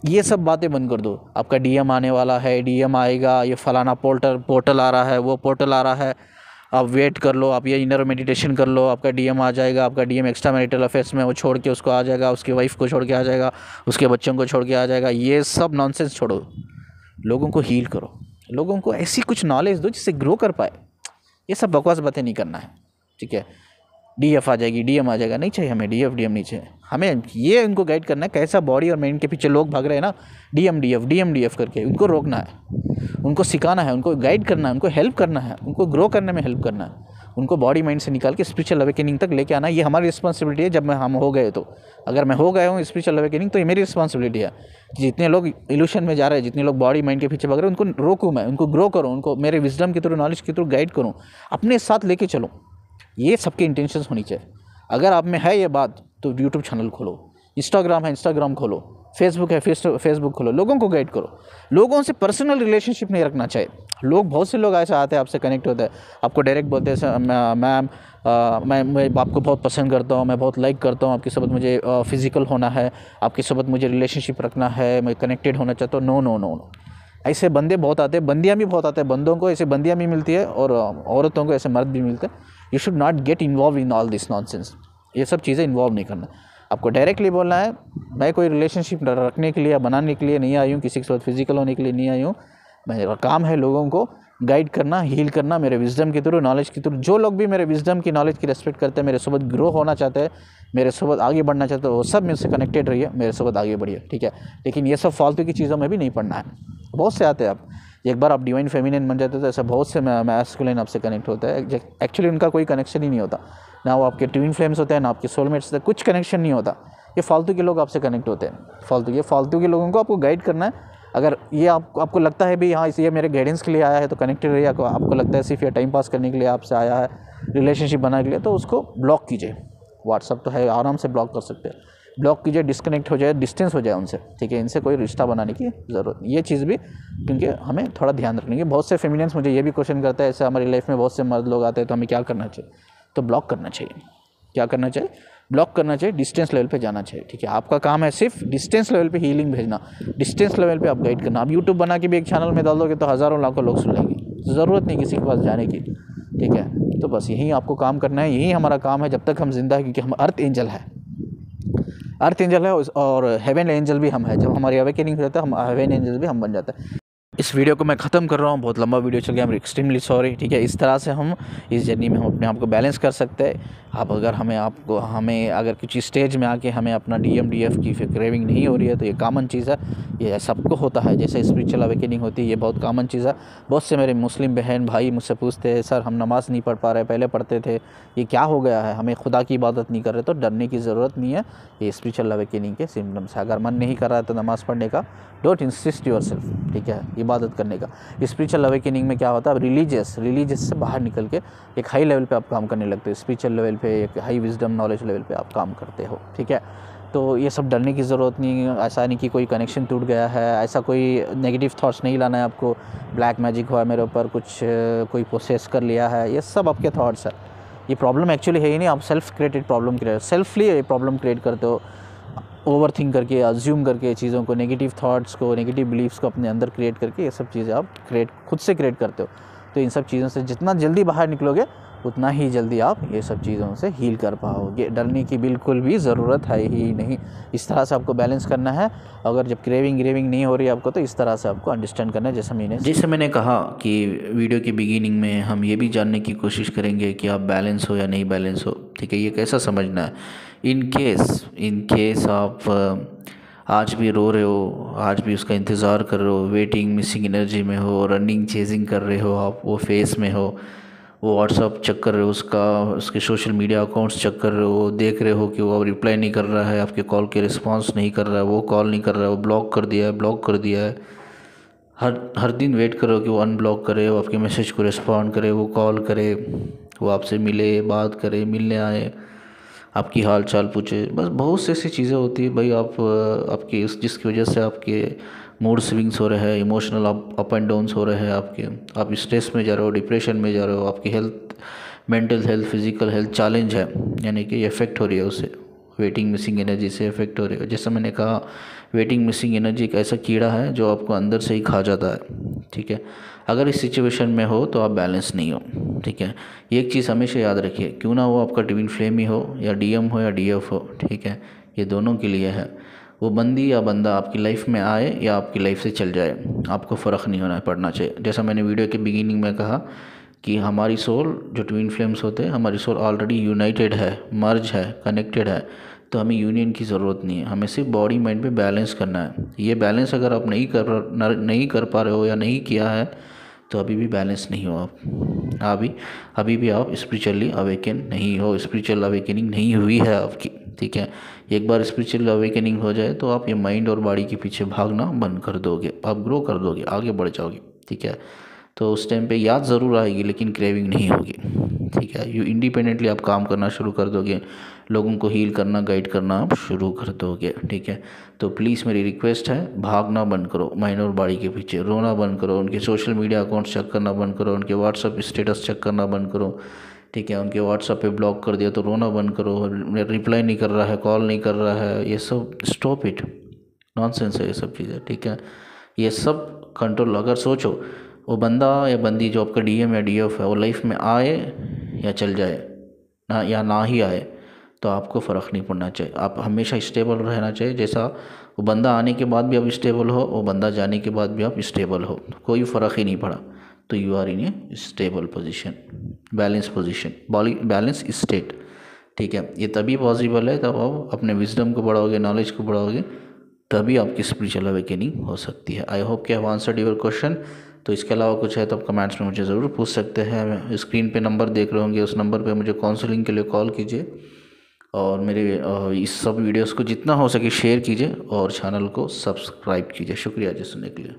ये सब बातें बंद कर दो। आपका डीएम आने वाला है, डीएम आएगा, ये फलाना पोर्टल आ रहा है, वो पोर्टल आ रहा है, आप वेट कर लो, आप ये इनर मेडिटेशन कर लो, आपका डीएम आ जाएगा। आपका डीएम एक्स्ट्रा मैरिटल अफेयर्स में वो छोड़ के उसको आ जाएगा, उसकी वाइफ को छोड़ के आ जाएगा, उसके बच्चों को छोड़ के आ जाएगा। ये सब नॉनसेंस छोड़ो, लोगों को हील करो, लोगों को ऐसी कुछ नॉलेज दो जिससे ग्रो कर पाए। ये सब बकवास बातें नहीं करना है, ठीक है। डीएफ आ जाएगी, डीएम आ जाएगा, नहीं चाहिए हमें डीएफ डीएम नहीं चाहिए हमें। ये उनको गाइड करना है, कैसा बॉडी और माइंड के पीछे लोग भाग रहे हैं ना, डीएम डीएफ करके, उनको रोकना है, उनको सिखाना है, उनको गाइड करना है, उनको हेल्प करना है, उनको ग्रो करने में हेल्प करना है, उनको बॉडी माइंड से निकाल के स्पिरिचुअल अवेकनिंग तक लेके आना। ये हमारी रिस्पॉन्सिबिलिटी है। जब हम हो गए तो, अगर मैं हो गया हूँ स्पिरिचुअल अवेकनिंग, तो ये मेरी रिस्पॉन्सिबिलिटी है। जितने लोग इल्यूशन में जा रहे हैं, जितने लोग बॉडी माइंड के पीछे भाग रहे हैं, उनको रोकूँ मैं, उनको ग्रो करूँ, उनको मेरे विजडम के थ्रू, नॉलेज के थ्रू गाइड करूँ, अपने साथ लेके चलूँ। ये सबके इंटेंशंस होनी चाहिए। अगर आप में है ये बात तो यूट्यूब चैनल खोलो, इंस्टाग्राम है इंस्टाग्राम खोलो, फेसबुक है फेसबुक खोलो, लोगों को गाइड करो। लोगों से पर्सनल रिलेशनशिप नहीं रखना चाहिए। बहुत से लोग ऐसे आते हैं, आपसे कनेक्ट होते हैं, आपको डायरेक्ट बोलते हैं मैम मैं आपको बहुत पसंद करता हूँ, मैं बहुत लाइक करता हूँ, आपके साथ मुझे फिजिकल होना है, आपके साथ मुझे रिलेशनशिप रखना है, मैं कनेक्टेड होना चाहता हूँ। नो नो नो नो, ऐसे बंदे बहुत आते हैं, बंदियाँ भी बहुत आते हैं। बंदों को ऐसे बंदियाँ भी मिलती है और औरतों को ऐसे मर्द भी मिलते हैं। You should not get involve in all this nonsense. ये सब चीज़ें इन्वॉल्व नहीं करना। आपको डायरेक्टली बोलना है, मैं कोई रिलेशनशिप रखने के लिए या बनाने के लिए नहीं आई हूँ, किसी के साथ फिजिकल होने के लिए नहीं आई हूँ। मेरा काम है लोगों को गाइड करना, हील करना, मेरे विजडम के थ्रू, नॉलेज के थ्रू। जो लोग भी मेरे विजडम की, नॉलेज की रेस्पेक्ट करते हैं, मेरे साथ ग्रो होना चाहते हैं, मेरे साथ आगे बढ़ना चाहते हैं, वो सब मेरे से कनेक्टेड रहिए, मेरे साथ आगे बढ़िए, ठीक है। लेकिन ये सब फालतू की चीज़ों में भी नहीं पड़ना है। बहुत से आते हैं, आप एक बार आप डिवाइन फेमिनिन बन जाते हो तो ऐसा बहुत से मैस्कुलिन आपसे कनेक्ट होता है। एक्चुअली उनका कोई कनेक्शन ही नहीं होता, ना वो आपके ट्विन फ्लेम्स होते हैं, ना आपके सोलमेट्स, कुछ कनेक्शन नहीं होता। ये फालतू के लोग आपसे कनेक्ट होते हैं। फालतू के लोगों को आपको गाइड करना है। अगर ये आपको लगता है भी हाँ ये मेरे गाइडेंस के लिए आया है तो कनेक्टेड रहिए। आपको लगता है सिर्फ ये टाइम पास करने के लिए आपसे आया है, रिलेशनशिप बनाने के लिए, तो उसको ब्लॉक कीजिए। व्हाट्सअप तो है, आराम से ब्लॉक कर सकते हैं। ब्लॉक कीजिए, डिस्कनेक्ट हो जाए, डिस्टेंस हो जाए उनसे, ठीक है। इनसे कोई रिश्ता बनाने की ज़रूरत नहीं। ये चीज़ भी क्योंकि हमें थोड़ा ध्यान रखने की। बहुत से फेमिनियंस मुझे ये भी क्वेश्चन करता है, ऐसे हमारी लाइफ में बहुत से मर्द लोग आते हैं तो हमें क्या करना चाहिए? तो ब्लॉक करना चाहिए। क्या करना चाहिए? ब्लॉक करना चाहिए, डिस्टेंस लेवल पे जाना चाहिए, ठीक है। आपका काम है सिर्फ डिस्टेंस लेवल पे हीलिंग भेजना, डिस्टेंस लेवल पे आप गाइड करना। आप यूट्यूब बना के भी एक चैनल में डाल दोगे तो हज़ारों लाखों लोग सुन लेंगे, ज़रूरत नहीं किसी के पास जाने की, ठीक है। तो बस यही आपको काम करना है, यही हमारा काम है जब तक हम जिंदा है, क्योंकि हम अर्थ एंजल है और हेवन एंजल भी हम है। जब हमारी अवेकनिंग हो जाता है, हम हेवन एंजल भी हम बन जाते हैं। इस वीडियो को मैं ख़त्म कर रहा हूँ, बहुत लंबा वीडियो चल गया, आई एम एक्सट्रीमली सॉरी, ठीक है। इस तरह से हम इस जर्नी में हम अपने आप को बैलेंस कर सकते हैं। आप अगर हमें अगर कुछ स्टेज में आके हमें अपना डीएफ की क्रेविंग नहीं हो रही है तो ये कॉमन चीज़ है, ये सबको होता है। जैसे स्पिरिचुअल अवेकनिंग होती है, ये बहुत कॉमन चीज़ है। बहुत से मेरे मुस्लिम बहन भाई मुझसे पूछते हैं, सर हम नमाज़ नहीं पढ़ पा रहे, पहले पढ़ते थे, ये क्या हो गया है, हमें खुदा की इबादत नहीं कर रहे। तो डरने की ज़रूरत नहीं है, ये स्पिरिचुअल अवेकनिंग के सिम्टम्स है। अगर मन नहीं कर रहा है तो नमाज़ पढ़ने का, डोंट इंसिस्ट योरसेल्फ, ठीक है, इबादत करने का। स्पिरिचुअल अवेकनिंग में क्या होता है, आप रिलीजियस से बाहर निकल के एक हाई लेवल पे आप काम करने लगते हो। स्पिरिचुअल लेवल पे, एक हाई विजडम नॉलेज लेवल पे आप काम करते हो, ठीक है। तो ये सब डरने की ज़रूरत नहीं है। ऐसा नहीं कि कोई कनेक्शन टूट गया है, ऐसा कोई नेगेटिव थॉट्स नहीं लाना है आपको, ब्लैक मैजिक हुआ मेरे ऊपर, कुछ कोई प्रोसेस कर लिया है, ये सब आपके थॉट्स है। ये प्रॉब्लम एक्चुअली है ही नहीं, आप सेल्फ क्रिएटेड प्रॉब्लम सेल्फली ये प्रॉब्लम क्रिएट करते हो, ओवर थिंक करके, अज्यूम करके चीज़ों को, नेगेटिव थॉट्स को, नेगेटिव बिलीफ्स को अपने अंदर क्रिएट करके, ये सब चीज़ें आप खुद से क्रिएट करते हो। तो इन सब चीज़ों से जितना जल्दी बाहर निकलोगे उतना ही जल्दी आप ये सब चीज़ों से हील कर पाओगे। डरने की बिल्कुल भी ज़रूरत है ही नहीं। इस तरह से आपको बैलेंस करना है। अगर जब क्रेविंग नहीं हो रही है आपको, तो इस तरह से आपको अंडरस्टैंड करना है। जैसे मैंने कहा कि वीडियो के बिगिनिंग में हम ये भी जानने की कोशिश करेंगे कि आप बैलेंस हो या नहीं बैलेंस हो, ठीक है। ये कैसा समझना है, इन केस आप आज भी रो रहे हो, आज भी उसका इंतज़ार कर रहे हो, वेटिंग मिसिंग एनर्जी में हो, रनिंग चेजिंग कर रहे हो आप, वो फेस में हो, वो व्हाट्सअप चेक कर रहे हो, उसके सोशल मीडिया अकाउंट्स चेक कर रहे हो, देख रहे हो कि वो अब रिप्लाई नहीं कर रहा है, आपके कॉल के रिस्पांस नहीं कर रहा है, वो कॉल नहीं कर रहा है, वो ब्लॉक कर दिया है, ब्लॉक कर दिया है। हर हर दिन वेट करो कि वो अनब्लॉक करे, वो आपके मैसेज को रिस्पॉन्ड करे, वो कॉल करे, वो आपसे मिले, बात करे, मिलने आए, आपकी हाल चाल पूछे। बस बहुत से ऐसी चीज़ें होती है भाई, आपकी जिसकी वजह से आपके मूड स्विंग्स हो रहे हैं, इमोशनल अप एंड डाउन्स हो रहे हैं आपके, आप स्ट्रेस में जा रहे हो, डिप्रेशन में जा रहे हो, आपकी health, mental health, physical health challenge है, यानी कि इफ़ेक्ट हो रही है उससे, वेटिंग मिसिंग एनर्जी से इफेक्ट हो रही है। जैसा मैंने कहा, वेटिंग मिसिंग एनर्जी एक ऐसा कीड़ा है जो आपको अंदर से ही खा जाता है, ठीक है। अगर इस सिचुएशन में हो तो आप बैलेंस नहीं हो, ठीक है। ये एक चीज़ हमेशा याद रखिए, क्यों ना वो आपका ट्विन फ्लेम ही हो, या डीएम हो, या डीएफ हो, ठीक है, ये दोनों के लिए है। वो बंदी या बंदा आपकी लाइफ में आए या आपकी लाइफ से चल जाए, आपको फ़र्क नहीं होना पड़ना चाहिए। जैसा मैंने वीडियो के बिगिनिंग में कहा कि हमारी सोल, जो ट्विन फ्लेम्स होते हैं, हमारी सोल ऑलरेडी यूनाइटेड है, मर्ज है, कनेक्टेड है, तो हमें यूनियन की ज़रूरत नहीं है। हमें सिर्फ बॉडी माइंड पे बैलेंस करना है। ये बैलेंस अगर आप नहीं कर पा रहे हो या नहीं किया है, तो अभी भी बैलेंस नहीं हो आप। अभी भी आप स्पिरिचुअली अवेकन नहीं हो, स्पिरिचुअल अवेकनिंग नहीं हुई है आपकी, ठीक है। एक बार स्पिरिचुअल अवेकनिंग हो जाए तो आप ये माइंड और बॉडी के पीछे भागना बंद कर दोगे, आप ग्रो कर दोगे, आगे बढ़ जाओगे, ठीक है। तो उस टाइम पे याद ज़रूर आएगी लेकिन क्रेविंग नहीं होगी, ठीक है। यू इंडिपेंडेंटली आप काम करना शुरू कर दोगे, लोगों को हील करना, गाइड करना आप शुरू कर दोगे, ठीक है। तो प्लीज़ मेरी रिक्वेस्ट है, भागना बंद करो माइंड और बॉडी के पीछे, रोना बंद करो, उनके सोशल मीडिया अकाउंट्स चेक करना बंद करो, उनके व्हाट्सअप स्टेटस चेक करना बंद करो, ठीक है। उनके व्हाट्सअप पे ब्लॉक कर दिया तो रोना बंद करो, रिप्लाई नहीं कर रहा है, कॉल नहीं कर रहा है, ये सब स्टॉप इट, नॉनसेंस है ये सब चीज़ें, ठीक है। ये सब कंट्रोल, अगर सोचो वो बंदा या बंदी जो आपका डीएम या डीएफ है, वो लाइफ में आए या चल जाए, ना या ना ही आए, तो आपको फ़र्क नहीं पड़ना चाहिए। आप हमेशा स्टेबल रहना चाहिए। जैसा वो बंदा आने के बाद भी आप स्टेबल हो, वो बंदा जाने के बाद भी आप स्टेबल हो, कोई फ़र्क ही नहीं पड़ा, तो you are in a stable position, balance position, balance state, ठीक है। ये तभी पॉसिबल है तब आप अपने विजडम को बढ़ाओगे, नॉलेज को बढ़ाओगे, तभी आपकी स्पिरिचुअल अवेकनिंग हो सकती है। आई होप कि I have answered your question. तो इसके अलावा कुछ है तो आप कमेंट्स में मुझे ज़रूर पूछ सकते हैं। स्क्रीन पे नंबर देख रहे होंगे, उस नंबर पे मुझे काउंसलिंग के लिए कॉल कीजिए, और मेरे इस सब वीडियोस को जितना हो सके शेयर कीजिए, और चैनल को सब्सक्राइब कीजिए। शुक्रिया जी सुनने के लिए।